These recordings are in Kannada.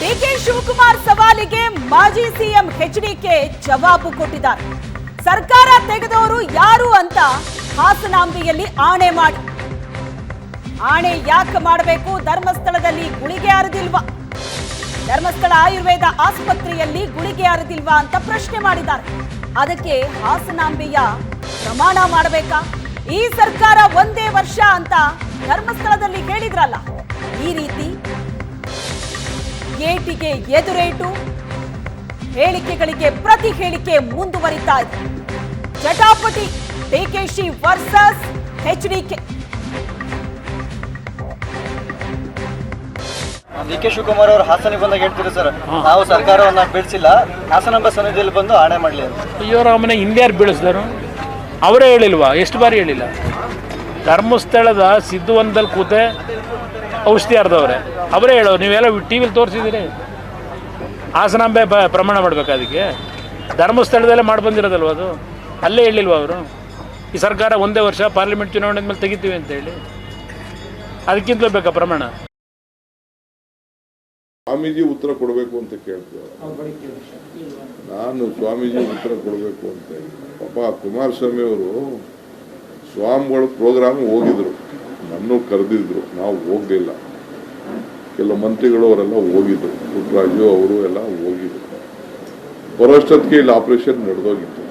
ಡಿಕೆ ಶಿವಕುಮಾರ್ ಸವಾಲಿಗೆ ಮಾಜಿ ಸಿಎಂ ಎಚ್ಡಿಕೆ ಜವಾಬು ಕೊಟ್ಟಿದ್ದಾರೆ. ಸರ್ಕಾರ ತೆಗೆದವರು ಯಾರು ಅಂತ ಹಾಸನಾಂಬಿಯಲ್ಲಿ ಆಣೆ ಮಾಡಿ. ಆಣೆ ಯಾಕೆ ಮಾಡಬೇಕು? ಧರ್ಮಸ್ಥಳದಲ್ಲಿ ಗುಳಿಗೆ ಅರಿದಿಲ್ವಾ? ಧರ್ಮಸ್ಥಳ ಆಯುರ್ವೇದ ಆಸ್ಪತ್ರೆಯಲ್ಲಿ ಗುಳಿಗೆ ಅರಿದಿಲ್ವಾ ಅಂತ ಪ್ರಶ್ನೆ ಮಾಡಿದ್ದಾರೆ. ಅದಕ್ಕೆ ಹಾಸನಾಂಬೆಯ ಪ್ರಮಾಣ ಮಾಡಬೇಕಾ? ಈ ಸರ್ಕಾರ ಒಂದೇ ವರ್ಷ ಅಂತ ಧರ್ಮಸ್ಥಳದಲ್ಲಿ ಹೇಳಿದ್ರಲ್ಲ. ಈ ರೀತಿ ಏಟಿಗೆ ಎದುರೇಟು, ಹೇಳಿಕೆಗಳಿಗೆ ಪ್ರತಿ ಹೇಳಿಕೆ ಮುಂದುವರಿತಾ ಇದೆ. ಜಟಾಪಟಿ ಡಿಕೆಶಿ ವರ್ಸಸ್ ಎಚ್ಡಿಕೆ. ಡಿಕೆ ಶಿವಕುಮಾರ್ ಅವರು ಹಾಸನಿಗೆ ಬಂದಾಗ ಹೇಳ್ತೀರಿ ಸರ್, ನಾವು ಸರ್ಕಾರವನ್ನ ಬೀಳಿಸಿಲ್ಲ, ಹಾಸನಾಂಬ ಸನ್ನಿಧಿಯಲ್ಲಿ ಬಂದು ಆಣೆ ಮಾಡಲಿ ಅಂತ. ಅಯ್ಯೋ ರಾಮನೆ, ಹಿಂದ್ಯಾರು ಬೀಳಿಸಿದರು? ಅವರೇ ಹೇಳಿಲ್ವಾ? ಎಷ್ಟು ಬಾರಿ ಹೇಳಿಲ್ಲ? ಧರ್ಮಸ್ಥಳದ ಸಿದ್ಧವನದಲ್ಲಿ ಕೂತೆ ಔಷಧಿ ಅರ್ಧವ್ರೆ, ಅವರೇ ಹೇಳೋರು. ನೀವೆಲ್ಲ ಟಿ ವಿಲಿ ತೋರಿಸಿದ್ದೀರಿ. ಹಾಸನಾಂಬೆ ಪ್ರಮಾಣ ಮಾಡಬೇಕು. ಅದಕ್ಕೆ ಧರ್ಮಸ್ಥಳದಲ್ಲೇ ಮಾಡಿ ಬಂದಿರೋದಲ್ವ ಅದು? ಅಲ್ಲೇ ಹೇಳಿಲ್ವ ಅವರು? ಈ ಸರ್ಕಾರ ಒಂದೇ ವರ್ಷ ಪಾರ್ಲಿಮೆಂಟ್ ಚುನಾವಣೆ ಮೇಲೆ ತೆಗಿತೀವಿ ಅಂತೇಳಿ. ಅದಕ್ಕಿಂತಲೂ ಬೇಕಾ ಪ್ರಮಾಣ? ಸ್ವಾಮೀಜಿ ಉತ್ತರ ಕೊಡಬೇಕು ಅಂತ ಕೇಳ್ತೀವಿ. ನಾನು ಸ್ವಾಮೀಜಿ ಉತ್ತರ ಕೊಡಬೇಕು ಅಂತ. ಪಾಪ ಕುಮಾರಸ್ವಾಮಿ ಅವರು ಸ್ವಾಮಿಗಳು ಪ್ರೋಗ್ರಾಮ್ ಹೋಗಿದ್ರು, ನನ್ನೂ ಕರೆದಿದ್ರು, ನಾವು ಹೋಗಲಿಲ್ಲ. ಕೆಲವು ಮಂತ್ರಿಗಳು ಅವರೆಲ್ಲ ಹೋಗಿದ್ರು, ಪುಟ್ಟರಾಜು ಅವರು ಎಲ್ಲ ಹೋಗಿದ್ರು. ಬರೋಷ್ಟೊತ್ತಿಗೆ ಇಲ್ಲಿ ಆಪರೇಷನ್ ನಡೆದೋಗಿತ್ತು.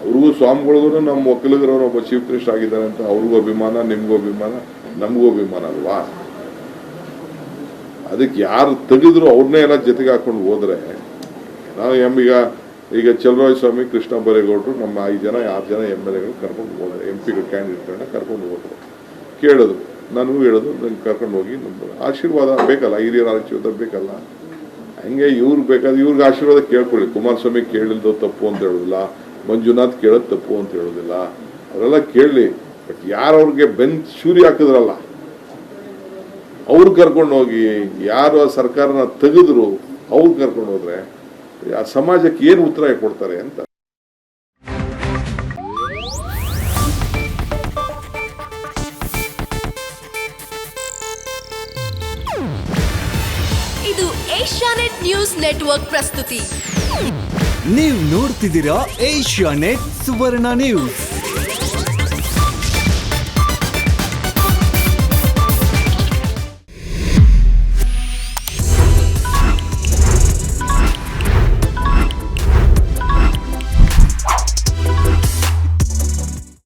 ಅವ್ರಿಗೂ ಸ್ವಾಮಿಗಳಿಗೂ ನಮ್ಮ ಒಕ್ಕಲಿಗರವರು ಒಬ್ಬ ಚೀಫ್ ಮಿನಿಸ್ಟರ್ ಆಗಿದ್ದಾರೆ ಅಂತ ಅವ್ರಿಗೂ ಅಭಿಮಾನ, ನಿಮ್ಗೂ ಅಭಿಮಾನ, ನಮಗೂ ಅಭಿಮಾನ ಅಲ್ವಾ? ಅದಕ್ಕೆ ಯಾರು ತೆಗೆದ್ರು ಅವ್ರನ್ನೇ ಎಲ್ಲ ಜೊತೆಗೆ ಹಾಕೊಂಡು ಹೋದ್ರೆ ನಾವು ಈಗ ಚಲರಾಯ ಸ್ವಾಮಿ, ಕೃಷ್ಣ ಬೈರೇಗೌಡರು, ನಮ್ಮ 5 ಜನ 6 ಜನ MLAಗಳು ಕರ್ಕೊಂಡು ಹೋದ್ರೆ, MP ಕ್ಯಾಂಡಿಡೇಟ್ಗಳನ್ನ ಕರ್ಕೊಂಡು ಹೋದ್ರು. ಕೇಳಿದ್ರು, ನನಗೂ ಹೇಳೋದು, ನಂಗೆ ಕರ್ಕೊಂಡು ಹೋಗಿ ನಮ್ದು ಆಶೀರ್ವಾದ ಬೇಕಲ್ಲ, ಹಿರಿಯರ ಆಶೀರ್ವಾದ ಬೇಕಲ್ಲ. ಹಂಗೆ ಇವ್ರಿಗೆ ಬೇಕಾದ್ರೆ ಇವ್ರಿಗೆ ಆಶೀರ್ವಾದ ಕೇಳ್ಕೊಳ್ಳಿ. ಕುಮಾರಸ್ವಾಮಿ ಕೇಳಿಲ್ದು ತಪ್ಪು ಅಂತ ಹೇಳೋದಿಲ್ಲ, ಮಂಜುನಾಥ್ ಕೇಳೋದು ತಪ್ಪು ಅಂತ ಹೇಳೋದಿಲ್ಲ, ಅವರೆಲ್ಲ ಕೇಳಲಿ. ಬಟ್ ಯಾರವ್ರಿಗೆ ಶೂರಿ ಹಾಕಿದ್ರಲ್ಲ ಅವ್ರು ಕರ್ಕೊಂಡು ಹೋಗಿ, ಯಾರು ಆ ಸರ್ಕಾರನ ತೆಗೆದ್ರು ಅವ್ರು ಕರ್ಕೊಂಡು ಹೋದ್ರೆ ಆ ಸಮಾಜಕ್ಕೆ ಏನು ಉತ್ತರ ಕೊಡ್ತಾರೆ ಅಂತ. ಇದು ಏಷ್ಯಾನೆಟ್ ನ್ಯೂಸ್ ನೆಟ್ವರ್ಕ್ ಪ್ರಸ್ತುತಿ. ನೀವು ನೋಡ್ತಿದ್ದೀರಾ ಏಷ್ಯಾನೆಟ್ ಸುವರ್ಣ ನ್ಯೂಸ್.